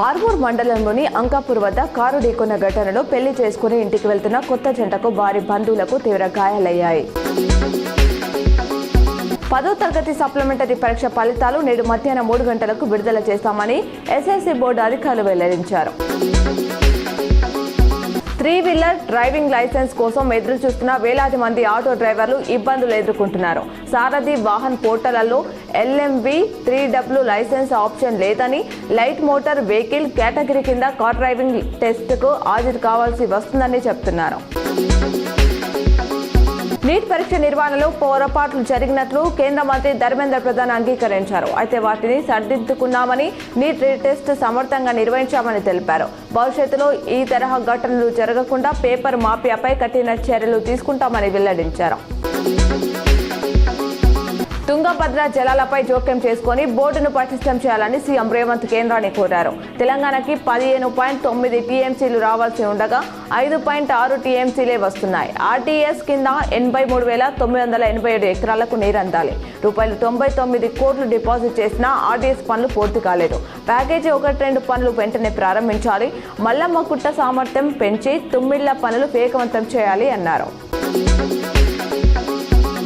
ఆర్మూర్ మండలంలోని అంకాపూర్ వద్ద కారు ఢీకొన్న ఘటనలో పెళ్లి చేసుకుని ఇంటికి వెళ్తున్న కొత్త జంటకు వారి బంధువులకు తీవ్ర గాయాలయ్యాయి. 10వ తరగతి సప్లిమెంటరీ పరీక్ష ఫలితాలు నేడు మధ్యాహ్నం 3 గంటలకు విడుదల చేస్తామని ఎస్ఎస్సీ బోర్డు అధికారులు వెల్లడించారు. 3-వీలర్ డ్రైవింగ్ లైసెన్స్ కోసం ఎదురు చూస్తున్న వేలాది మంది ఆటో డ్రైవర్లు ఇబ్బందులు ఎదుర్కొంటున్నారు. సారథి వాహన్ పోర్టళ్లలో LMV 3W లైసెన్స్ ఆప్షన్ లేదని, లైట్ మోటార్ వెహికల్ కేటగిరీ కింద కార్ డ్రైవింగ్ టెస్ట్కు హాజరు కావాల్సి వస్తుందని చెబుతున్నారు. నీట్ పరీక్ష నిర్వహణలో పొరపాట్లు జరిగినట్లు కేంద్ర మంత్రి ధర్మేంద్ర ప్రధాన్ అంగీకరించారు. అయితే వాటిని సరిదిద్దుకున్నామని, నీట్ రీటెస్ట్ సమర్థంగా నిర్వహించామని తెలిపారు. భవిష్యత్తులో ఈ తరహా ఘటనలు జరగకుండా పేపర్ మాఫియాపై కఠిన చర్యలు తీసుకుంటామని వెల్లడించారు. తుంగభద్ర జలాలపై జోక్యం చేసుకుని బోర్డును పటిష్టం చేయాలని సీఎం రేవంత్ కేంద్రాన్ని కోరారు. తెలంగాణకి 15.9 టీఎంసీలు రావాల్సి ఉండగా 5.6 టీఎంసీలే వస్తున్నాయి. ఆర్టీఎస్ కింద 83,987 ఎకరాలకు నీరందాలి. ₹99 కోట్లు డిపాజిట్ చేసినా ఆర్టీఎస్ పనులు పూర్తి కాలేదు. ప్యాకేజీ 1-2 పనులు వెంటనే ప్రారంభించాలి. మల్లమ్మగుట్ట సామర్థ్యం పెంచి తుమ్మిళ్ల పనులు వేగవంతం చేయాలి అన్నారు.